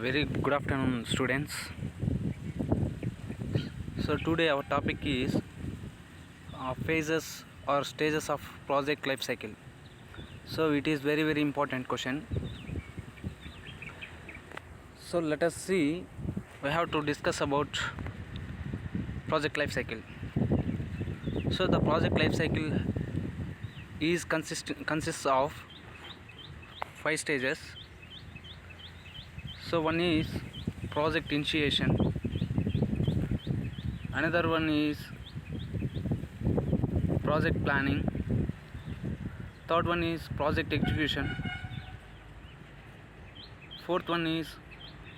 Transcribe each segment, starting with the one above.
Very good afternoon, students. So today our topic is phases or stages of project life cycle. So it is very important question. So let us see. We have to discuss about project life cycle. So the project life cycle is consists of 5 stages. So one is project initiation, another one is project planning, third one is project execution, fourth one is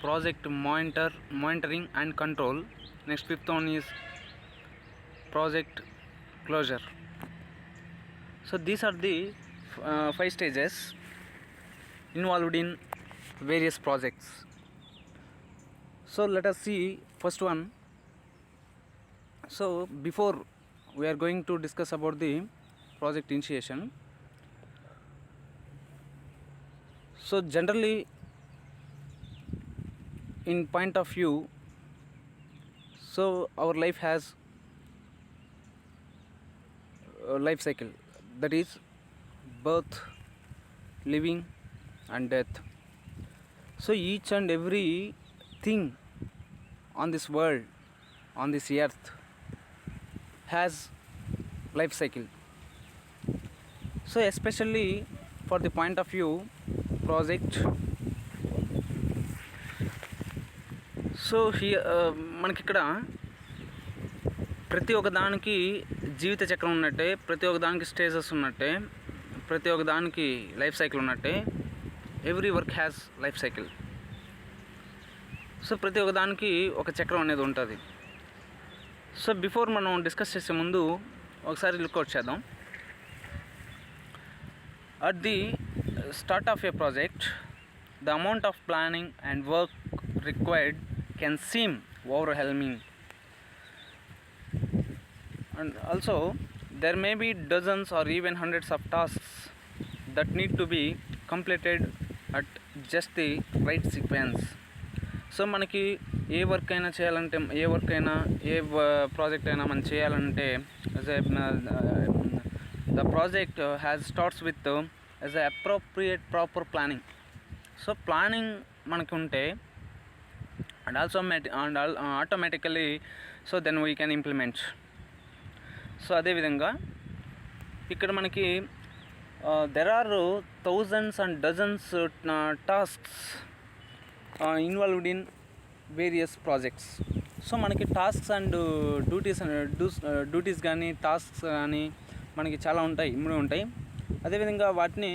project monitoring and control, next fifth one is project closure. So these are the 5 stages involved in various projects. So let us see first one. So before we are going to discuss about the project initiation, so generally in point of view, so our life has a life cycle, that is birth, living and death. So each and every thing on this world, on this earth, has life cycle. So especially for the point of view project, so మనకి ఇక్కడ ప్రతి ఒక్క దానికి జీవిత చక్రం ఉన్నట్టే, ప్రతి ఒక్క దానికి స్టేజెస్ ఉన్నట్టే, ప్రతి ఒక్క దానికి లైఫ్ సైకిల్ ఉన్నట్టే, every work has life cycle. So ప్రతి ఒక్క దానికి ఒక చక్రం అనేది ఉంటుంది. సో బిఫోర్ మనం డిస్కస్ చేసే ముందు ఒకసారి లుక్అవుట్ చేద్దాం. At the start of A project, the amount of planning and work required can seem overwhelming, and also there may be dozens or even hundreds of tasks that need to be completed at just the right sequence. So మనకి ఏ work అయినా చేయాలంటే, ఏ work అయినా, ఏ project అయినా మనం చేయాలంటే the project has starts with as a appropriate proper planning. So planning మనకి ఉంటే and also automatically, so then we can implement. So అదేవిధంగా ఇక్కడ మనకి there are thousands and dozens tasks involved in various projects. So మనకి tasks and duties కానీ tasks కానీ మనకి చాలా ఉంటాయి, ఇమిడి ఉంటాయి. అదేవిధంగా వాటిని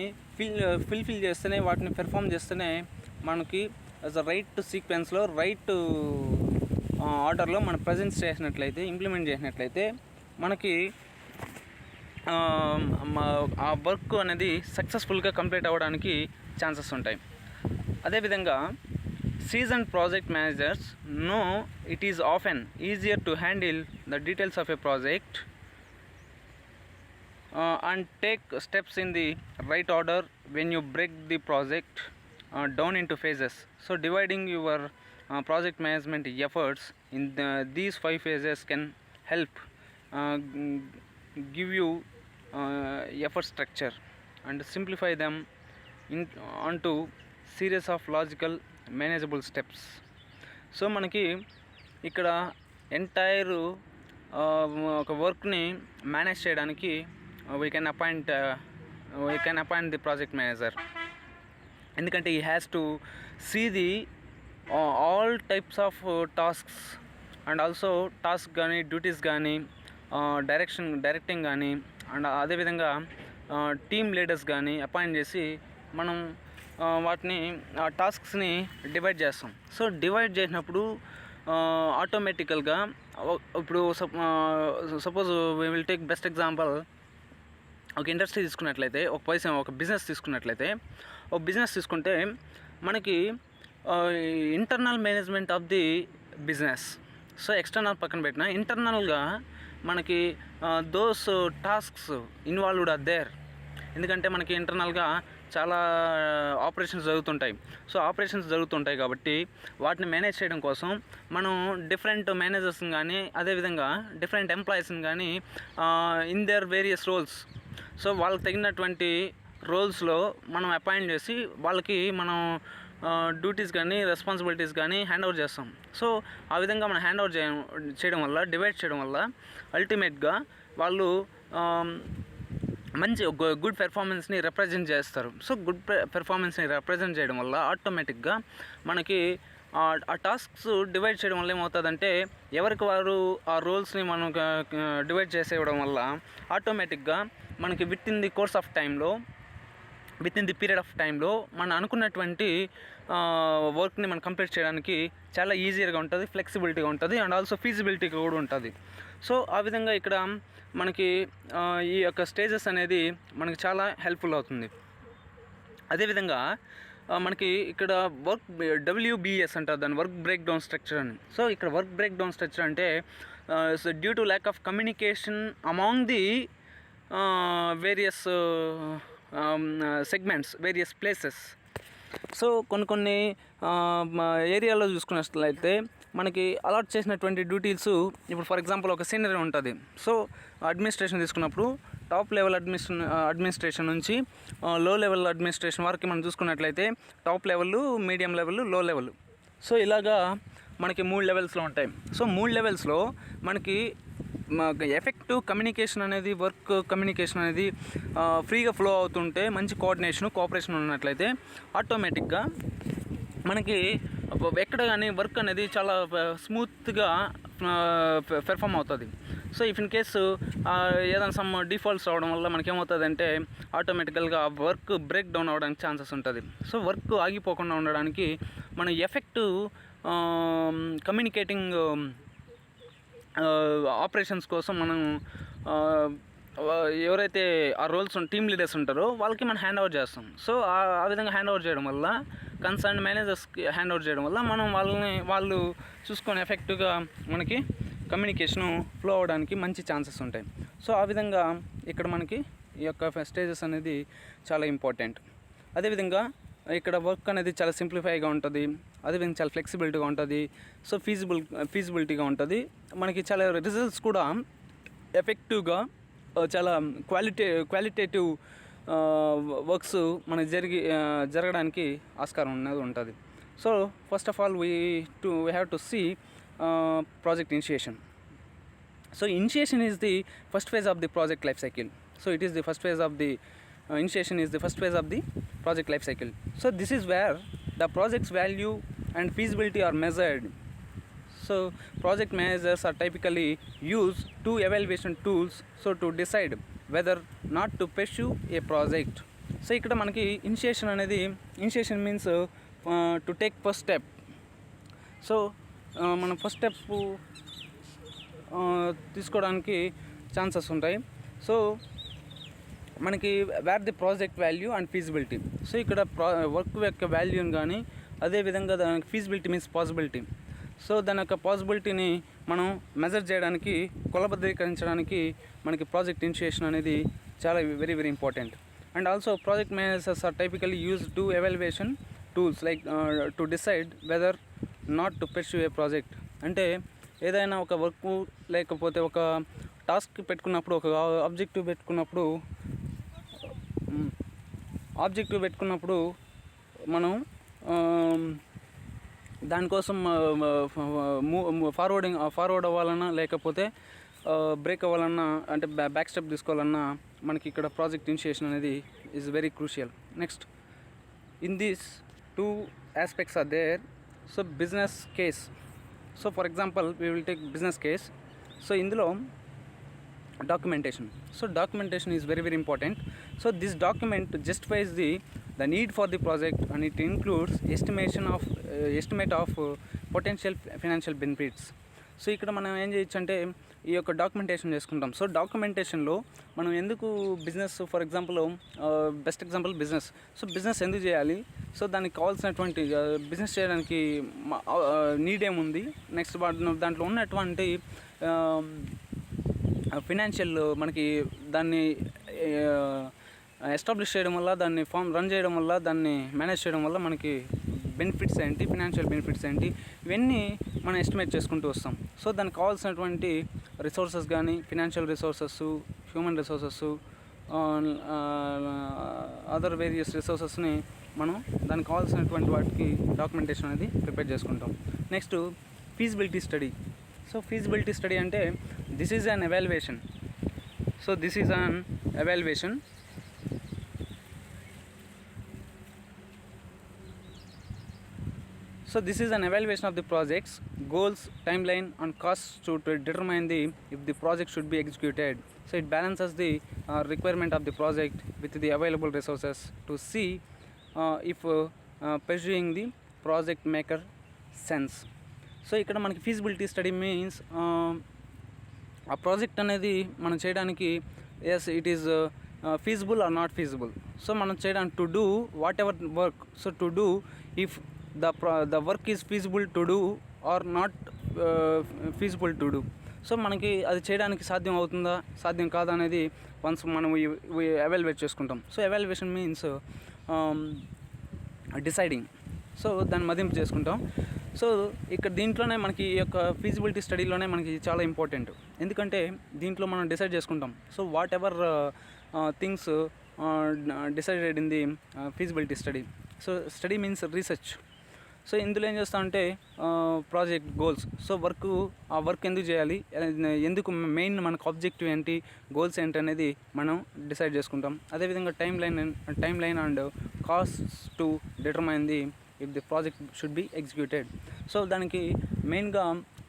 ఫిల్ఫిల్ చేస్తేనే, వాటిని పెర్ఫామ్ చేస్తేనే మనకి యాజ్ అ రైట్ సీక్వెన్స్లో, రైట్ ఆర్డర్లో మనం ప్రజెంట్ చేసినట్లయితే, ఇంప్లిమెంట్ చేసినట్లయితే మనకి ఆ వర్క్ అనేది సక్సెస్ఫుల్గా కంప్లీట్ అవ్వడానికి ఛాన్సెస్ ఉంటాయి. అదేవిధంగా seasoned project managers know it is often easier to handle the details of a project and take steps in the right order when you break the project down into phases. So dividing your project management efforts in these 5 phases can help give you effort structure and simplify them onto series of logical manageable steps. So మనకి ఇక్కడ entire ఒక వర్క్ని manage చేయడానికి we can appoint the project manager, ఎందుకంటే he has to see the all types of tasks and also task కానీ, duties కానీ, directing కానీ, and అదేవిధంగా టీమ్ లీడర్స్ కానీ అపాయింట్ చేసి మనం వాటిని టాస్క్స్ని డివైడ్ చేస్తాం. సో డివైడ్ చేసినప్పుడు ఆటోమేటికల్గా ఇప్పుడు suppose we will take best example, ఒక ఇండస్ట్రీ తీసుకున్నట్లయితే, ఒక బిజినెస్ తీసుకున్నట్లయితే, ఒక బిజినెస్ తీసుకుంటే మనకి internal management of the business. So external పక్కన పెట్టిన ఇంటర్నల్గా మనకి those tasks involved are there. ఎందుకంటే మనకి ఇంటర్నల్గా చాలా ఆపరేషన్స్ జరుగుతుంటాయి. సో ఆపరేషన్స్ జరుగుతుంటాయి కాబట్టి వాటిని మేనేజ్ చేయడం కోసం మనం డిఫరెంట్ మేనేజర్స్ని కానీ అదేవిధంగా డిఫరెంట్ ఎంప్లాయీస్ని కానీ in their various roles, so వాళ్ళకి తగినటువంటి రోల్స్లో మనం అపాయింట్ చేసి వాళ్ళకి మనం డ్యూటీస్ కానీ రెస్పాన్సిబిలిటీస్ కానీ హ్యాండ్ ఓవర్ చేస్తాం. సో ఆ విధంగా మనం హ్యాండ్ ఓవర్ చేయడం వల్ల, డివైడ్ చేయడం వల్ల అల్టిమేట్గా వాళ్ళు మంచి గుడ్ పెర్ఫార్మెన్స్ని రిప్రజెంట్ చేస్తారు. సో గుడ్ పెర్ఫార్మెన్స్ని రిప్రజెంట్ చేయడం వల్ల ఆటోమేటిక్గా మనకి ఆ టాస్క్స్ డివైడ్ చేయడం వల్ల ఏమవుతుందంటే ఎవరికి వారు ఆ రోల్స్ని మనం డివైడ్ చేసేయడం వల్ల ఆటోమేటిక్గా మనకి within the course of టైంలో, within the period of టైంలో మనం అనుకున్నటువంటి వర్క్ని మనం కంప్లీట్ చేయడానికి చాలా ఈజీగా ఉంటుంది, ఫ్లెక్సిబిలిటీగా ఉంటుంది అండ్ ఆల్సో ఫీజిబిలిటీ కూడా ఉంటుంది. సో ఆ విధంగా ఇక్కడ మనకి ఈ యొక్క స్టేజెస్ అనేది మనకి చాలా హెల్ప్ఫుల్ అవుతుంది. అదేవిధంగా మనకి ఇక్కడ వర్క్ WBS అంటారు దాన్ని, వర్క్ బ్రేక్ డౌన్ స్ట్రక్చర్ అని. సో ఇక్కడ వర్క్ బ్రేక్ డౌన్ స్ట్రక్చర్ అంటే due to lack of communication among the various segments, various places. So కొన్ని ఏరియాలో చూసుకున్నట్లయితే మనకి అలాట్ చేసినటువంటి డ్యూటీస్, ఇప్పుడు ఫర్ ఎగ్జాంపుల్ ఒక సీనరీ ఉంటుంది. సో అడ్మినిస్ట్రేషన్ తీసుకున్నప్పుడు టాప్ లెవెల్ అడ్మినిస్ట్రేషన్ నుంచి లో లెవెల్ అడ్మినిస్ట్రేషన్ వరకు మనం చూసుకున్నట్లయితే టాప్ లెవెల్, మీడియం లెవెల్, లో లెవెల్. సో ఇలాగా మనకి 3 లెవెల్స్లో ఉంటాయి. సో 3 లెవెల్స్లో మనకి ఎఫెక్టివ్ కమ్యూనికేషన్ అనేది, వర్క్ కమ్యూనికేషన్ అనేది ఫ్రీగా ఫ్లో అవుతుంటే, మంచి కోఆపరేషన్ ఉన్నట్లయితే ఆటోమేటిక్గా మనకి ఎక్కడ కానీ వర్క్ అనేది చాలా స్మూత్గా పెర్ఫామ్ అవుతుంది. సో ఇఫ్ ఇన్ కేసు ఏదైనా సమ్ డిఫాల్ట్స్ అవడం వల్ల మనకేమవుతుందంటే ఆటోమేటికల్గా వర్క్ బ్రేక్ డౌన్ అవ్వడానికి ఛాన్సెస్ ఉంటుంది. సో వర్క్ ఆగిపోకుండా ఉండడానికి మనం ఎఫెక్టివ్ కమ్యూనికేటింగ్ ఆపరేషన్స్ కోసం మనం ఎవరైతే ఆ రోల్స్ టీమ్ లీడర్స్ ఉంటారో వాళ్ళకి మనం హ్యాండ్ ఓవర్ చేస్తాం. సో ఆ విధంగా హ్యాండ్ ఓవర్ చేయడం వల్ల, కన్సర్న్ మేనేజర్స్కి హ్యాండ్ ఓవర్ చేయడం వల్ల మనం వాళ్ళు చూసుకొని ఎఫెక్టివ్గా మనకి కమ్యూనికేషను ఫ్లో అవ్వడానికి మంచి ఛాన్సెస్ ఉంటాయి. సో ఆ విధంగా ఇక్కడ మనకి ఈ యొక్క స్టేజెస్ అనేది చాలా ఇంపార్టెంట్. అదేవిధంగా ఇక్కడ వర్క్ అనేది చాలా సింప్లిఫైగా ఉంటుంది, అదేవిధంగా చాలా ఫ్లెక్సిబిలిటీగా ఉంటుంది. సో ఫీజిబిలిటీగా ఉంటుంది. మనకి చాలా రిజల్ట్స్ కూడా ఎఫెక్టివ్గా, చాలా క్వాలిటేటివ్ వర్క్స్ మనకి జరగడానికి ఆస్కారం అనేది ఉంటుంది. So first of all we have to see project initiation. So initiation is the first phase of the project life cycle. So it is the first phase of the initiation is the first phase of the project life cycle. So this is where the project's value and feasibility are measured. So project managers are typically use 2 evaluation tools so to decide whether not to pursue a project. So ikkada manaki initiation means to take first step. So మనం first step తీసుకోవడానికి chances ఉంటాయి. So మనకి wear the project value and feasibility. So ఇక్కడ work యొక్క వాల్యూని కానీ, అదేవిధంగా దానికి ఫీజిబిలిటీ మీన్స్ పాసిబిలిటీ. సో దాని యొక్క పాసిబిలిటీని మనం మెజర్ చేయడానికి, కొలబద్ధీకరించడానికి మనకి ప్రాజెక్ట్ ఇనిషియేషన్ అనేది చాలా very very important. And also project managers are typically use 2 evaluation tools like to decide whether not to pursue a project. అంటే ఏదైనా ఒక వర్క్ లేకపోతే ఒక టాస్క్ పెట్టుకున్నప్పుడు, ఒక ఆబ్జెక్టివ్ పెట్టుకున్నప్పుడు మనం దానికోసం ఫార్వర్డ్ అవ్వాలన్నా లేకపోతే బ్రేక్ అవ్వాలన్నా, అంటే బ్యాక్ స్టెప్ తీసుకోవాలన్నా మనకి ఇక్కడ ప్రాజెక్ట్ ఇనిషియేషన్ అనేది is very crucial. Next in these 2 aspects are there. So business case. So for example we will take business case. So indulo documentation. So documentation is very very important. So this document justifies the need for the project, and it includes estimate of potential financial benefits. So ఇక్కడ మనం ఏం చేయొచ్చు అంటే ఈ యొక్క documentation చేసుకుంటాం. So డాక్యుమెంటేషన్లో మనం ఎందుకు business, for example best example business. So business ఎందుకు చేయాలి, సో దానికి కావాల్సినటువంటి బిజినెస్ చేయడానికి నీడ్ ఏముంది, నెక్స్ట్ దాంట్లో ఉన్నటువంటి ఫినాన్షియల్ మనకి దాన్ని ఎస్టాబ్లిష్ చేయడం వల్ల, దాన్ని రన్ చేయడం వల్ల, దాన్ని మేనేజ్ చేయడం వల్ల మనకి బెనిఫిట్స్ ఏంటి, ఫినాన్షియల్ బెనిఫిట్స్ ఏంటి, ఇవన్నీ మనం ఎస్టిమేట్ చేసుకుంటూ వస్తాం. సో దానికి కావాల్సినటువంటి రిసోర్సెస్ కానీ, financial resources, human resources, other various రిసోర్సెస్ని మనం దానికి కావాల్సినటువంటి వాటికి డాక్యుమెంటేషన్ అనేది ప్రిపేర్ చేసుకుంటాం. Next feasibility study. So feasibility study అంటే this is an evaluation. So this is an evaluation. So this is an evaluation of the project's goals, timeline and costs to determine if the project should be executed. So it balances the requirement of the project with the available resources to see if pursuing the project maker sense. So ఇక్కడ మనకి feasibility study means ఆ ప్రాజెక్ట్ అనేది మనం చేయడానికి is it is feasible or not feasible. So మనం చేయడానికి to do whatever work. So to do if the work is feasible to do or not feasible to do. So మనకి అది చేయడానికి సాధ్యం అవుతుందా, సాధ్యం కాదా అనేది వన్స్ మనం ఎవాల్యుయేట్ చేసుకుంటాం. So evaluation means deciding. So దాన్ని మదింపు చేసుకుంటాం. సో ఇక్కడ దీంట్లోనే మనకి ఈ యొక్క ఫీజిబిలిటీ స్టడీలోనే మనకి చాలా ఇంపార్టెంట్. ఎందుకంటే దీంట్లో మనం డిసైడ్ చేసుకుంటాం. So what ever things decided in the feasibility study. So study means research. So ఇందులో ఏం చేస్తామంటే ప్రాజెక్ట్ గోల్స్. సో ఆ వర్క్ ఎందుకు చేయాలి, ఎందుకు మెయిన్ మనకు ఆబ్జెక్టివ్ ఏంటి, గోల్స్ ఏంటి అనేది మనం డిసైడ్ చేసుకుంటాం. అదేవిధంగా time line and cost to determine if the project should be executed. So దానికి మెయిన్గా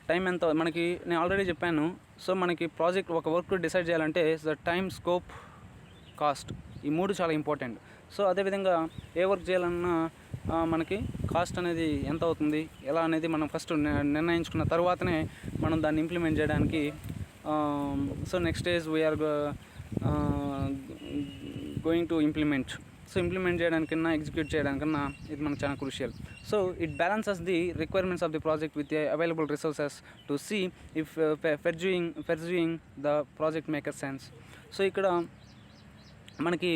టైం ఎంత మనకి నేను ఆల్రెడీ చెప్పాను. సో మనకి ప్రాజెక్ట్ ఒక వర్క్ డిసైడ్ చేయాలంటే ద టైం, స్కోప్, కాస్ట్, ఈ మూడు చాలా ఇంపార్టెంట్. సో అదేవిధంగా ఏ వర్క్ చేయాలన్నా మనకి కాస్ట్ అనేది ఎంత అవుతుంది, ఎలా అనేది మనం ఫస్ట్ నిర్ణయించుకున్న తర్వాతనే మనం దాన్ని ఇంప్లిమెంట్ చేయడానికి. So next stage we're going to implement. So implement చేయడానికన్నా, ఎగ్జిక్యూట్ చేయడానికన్నా ఇది మనకు చాలా crucial. So it balances the requirements of the project with available resources to see if pursuing the project maker sense. So ఇక్కడ మనకి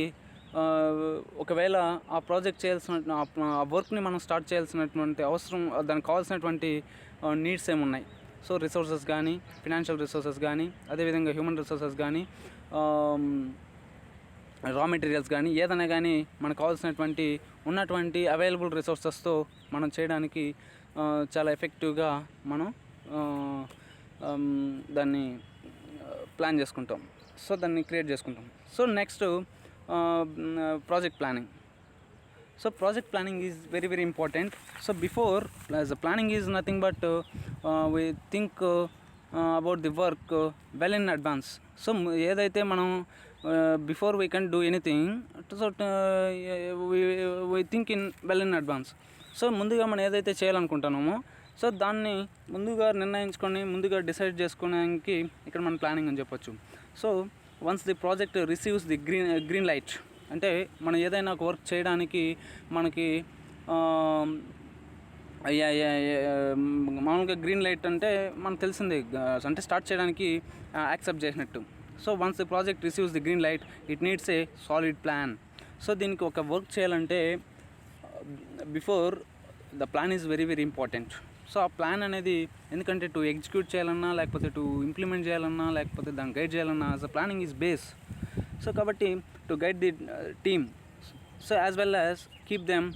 ఒకవేళ ఆ project చేయాల్సిన ఆ వర్క్ని మనం స్టార్ట్ చేయాల్సినటువంటి అవసరం, దానికి కావాల్సినటువంటి నీడ్స్ ఏమున్నాయి. సో రిసోర్సెస్ కానీ, ఫినాన్షియల్ రిసోర్సెస్ కానీ, అదేవిధంగా హ్యూమన్ రిసోర్సెస్ కానీ, రా మెటీరియల్స్ కానీ, ఏదైనా కానీ మనకు కావాల్సినటువంటి ఉన్నటువంటి అవైలబుల్ రిసోర్సెస్తో మనం చేయడానికి చాలా ఎఫెక్టివ్గా మనం దాన్ని ప్లాన్ చేసుకుంటాం. సో దాన్ని క్రియేట్ చేసుకుంటాం. So next project planning. So project planning is very very important. So before, as the planning is nothing but we think about the work well in advance. So ఏదైతే మనం before we can do anything, so we think in well in advance. So ముందుగా మనం ఏదైతే చేయాలనుకుంటున్నామో so దాన్ని ముందుగా నిర్ణయించుకొని, ముందుగా decide చేసుకోవడానికి ఇక్కడ మనం ప్లానింగ్ అని చెప్పొచ్చు. So once the project receives the green light, అంటే మనం ఏదైనా ఒక వర్క్ చేయడానికి మనకి మామూలుగా గ్రీన్ లైట్ అంటే మనకు తెలిసింది, అంటే స్టార్ట్ చేయడానికి యాక్సెప్ట్ చేసినట్టు. So once the project receives the green light, it needs a solid plan. So దీనికి ఒక వర్క్ చేయాలంటే before the plan is very very important. So ఆ ప్లాన్ అనేది ఎందుకంటే టు ఎగ్జిక్యూట్ చేయాలన్నా, లేకపోతే టు ఇంప్లిమెంట్ చేయాలన్నా, లేకపోతే దాన్ని గైడ్ చేయాలన్నా, the planning is base. So కాబట్టి to guide the team, so as well as keep them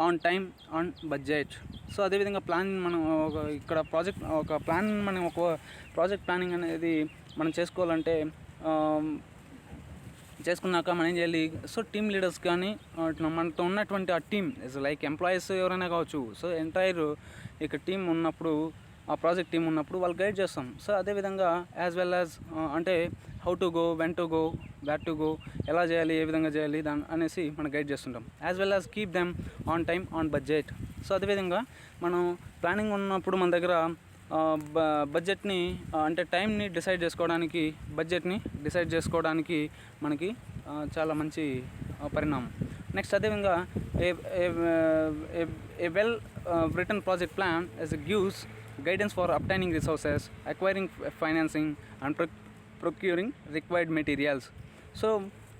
on time, on budget. So అదేవిధంగా ప్లాన్ మనం ఇక్కడ ఒక ప్రాజెక్ట్ ప్లానింగ్ అనేది మనం చేసుకోవాలంటే చేసుకున్నాక మనం ఏం చేయాలి. సో టీమ్ లీడర్స్ కానీ, మనతో ఉన్నటువంటి ఆ టీమ్ ఇస్ లైక్ ఎంప్లాయీస్ ఎవరైనా కావచ్చు. సో ఎంటైర్ ఇక టీం ఉన్నప్పుడు, ఆ ప్రాజెక్ట్ టీం ఉన్నప్పుడు వాళ్ళు గైడ్ చేస్తాం. సో అదేవిధంగా యాజ్ వెల్ యాజ్ అంటే how to go, when to go, back to go, ఎలా చేయాలి, ఏ విధంగా చేయాలి దాన్ని అనేసి మనం గైడ్ చేస్తుంటాం. As well as keep them on time, on budget. So అదేవిధంగా మనం ప్లానింగ్ ఉన్నప్పుడు మన దగ్గర బడ్జెట్ని అంటే టైంని డిసైడ్ చేసుకోవడానికి, బడ్జెట్ని డిసైడ్ చేసుకోవడానికి మనకి చాలా మంచి పరిణామం. నెక్స్ట్ అదేవిధంగా ఏ well written project plan as it gives guidance for obtaining resources, acquiring financing and procuring required materials. So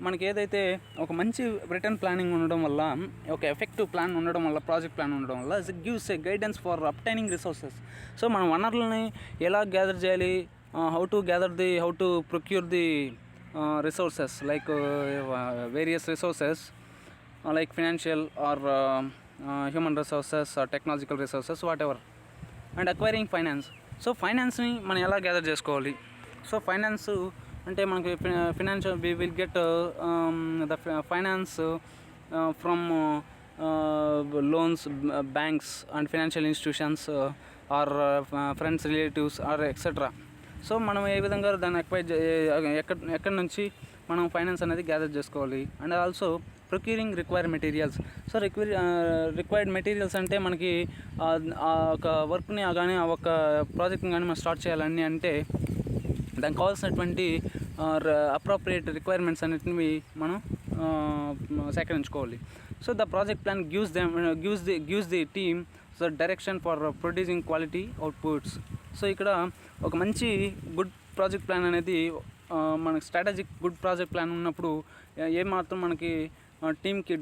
మనకి ఏదైతే ఒక మంచి రిటర్న్ ప్లానింగ్ ఉండడం వల్ల, ఒక ఎఫెక్టివ్ ప్లాన్ ఉండడం వల్ల, ప్రాజెక్ట్ ప్లాన్ ఉండడం వల్ల it gives a guidance for obtaining resources. So మనం వనరులని ఎలా గ్యాదర్ చేయాలి, how to procure the resources like various resources like financial or human resources or technological resources whatever, and acquiring finance. So ఫైనాన్స్ని మనం ఎలా gather చేసుకోవాలి? So finance అంటే మనకి financial we will get the finance from loans, banks and financial institutions or friends, relatives or etcetera. So మనం ఏ విధంగా దాన్ని ఎక్కడి నుంచి మనం ఫైనాన్స్ అనేది గ్యాదర్ చేసుకోవాలి. And also procuring required materials. So required materials అంటే మనకి ఒక వర్క్ని కానీ ఆ ఒక ప్రాజెక్ట్ని కానీ మనం స్టార్ట్ చేయాలని అంటే దానికి కావాల్సినటువంటి అప్రోప్రియేట్ రిక్వైర్మెంట్స్ అన్నిటిని మనం సేకరించుకోవాలి. So the project plan gives the team so direction for producing quality outputs. So ఇక్కడ ఒక మంచి గుడ్ ప్రాజెక్ట్ ప్లాన్ అనేది మనకి స్ట్రాటజిక్ గుడ్ ప్రాజెక్ట్ ప్లాన్ ఉన్నప్పుడు ఏమాత్రం మనకి టీమ్కి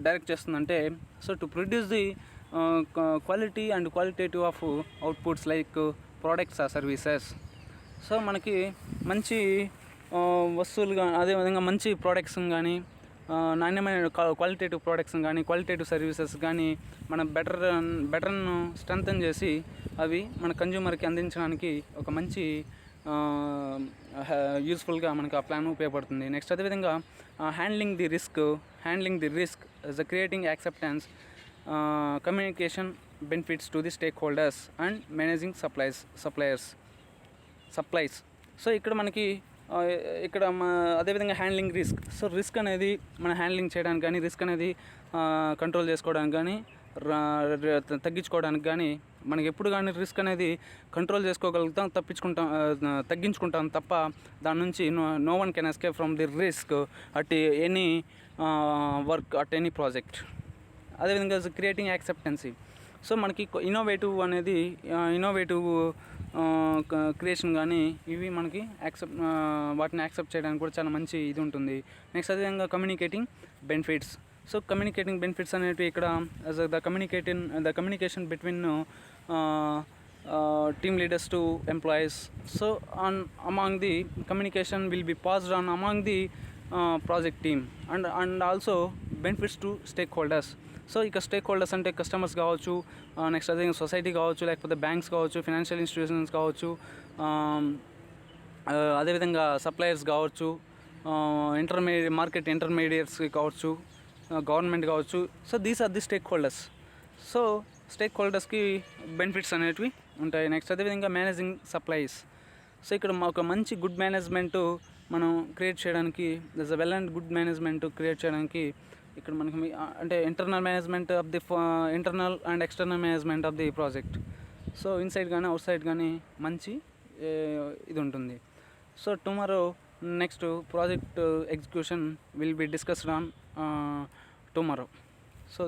డైరెక్ట్ చేస్తుందంటే, so to produce the quality and qualitative of outputs like products or services. So మనకి మంచి వస్తువులు అదేవిధంగా మంచి ప్రోడక్ట్స్ కానీ, నాణ్యమైన క్వాలిటేటివ్ ప్రోడక్ట్స్ కానీ, క్వాలిటేటివ్ సర్వీసెస్ కానీ మనం బెటర్ను స్ట్రెంథన్ చేసి అవి మన కన్జ్యూమర్కి అందించడానికి ఒక మంచి యూస్ఫుల్గా మనకు ఆ ప్లాన్ ఉపయోగపడుతుంది. నెక్స్ట్ అదేవిధంగా handling the risk is creating acceptance, communication benefits to the stake holders and managing supplies. So ఇక్కడ మనకి అదేవిధంగా హ్యాండ్లింగ్ రిస్క్. సో రిస్క్ అనేది మనం హ్యాండ్లింగ్ చేయడానికి కానీ, రిస్క్ అనేది కంట్రోల్ చేసుకోవడానికి కానీ, తగ్గించుకోవడానికి కానీ, మనకి ఎప్పుడు కానీ రిస్క్ అనేది కంట్రోల్ చేసుకోగలుగుతాం, తగ్గించుకుంటాం తప్ప దాని నుంచి no one can escape from the risk at any work, at any project. అదేవిధంగా క్రియేటింగ్ యాక్సెప్టెన్సీ. సో మనకి ఇన్నోవేటివ్ క్రియేషన్ కానీ ఇవి మనకి వాటిని యాక్సెప్ట్ చేయడానికి కూడా చాలా మంచి ఇది ఉంటుంది. నెక్స్ట్ అదేవిధంగా communicating benefits. So communicating benefits అనేవి ఇక్కడ the communication between team leaders to employees. So among the communication will be passed on among the project team and also benefits to stakeholders. So ఇక stake holders అంటే customers కావచ్చు, next అదే society కావచ్చు, లేకపోతే banks కావచ్చు, financial institutions కావచ్చు, అదేవిధంగా suppliers కావచ్చు, మార్కెట్ ఇంటర్మీడియట్స్ కావచ్చు, గవర్నమెంట్ కావచ్చు. So these are the stakeholders. So స్టేక్ హోల్డర్స్కి బెనిఫిట్స్ అనేటివి ఉంటాయి. నెక్స్ట్ అదేవిధంగా మేనేజింగ్ సప్లైస్. సో ఇక్కడ ఒక మంచి గుడ్ మేనేజ్మెంట్ మనం క్రియేట్ చేయడానికి, thus a well and good management create చేయడానికి ఇక్కడ మనకి అంటే internal management of the internal and external management of the project. So inside కానీ అవుట్ సైడ్ కానీ మంచి ఇది ఉంటుంది. So tomorrow next project execution will be discussed on tomorrow. So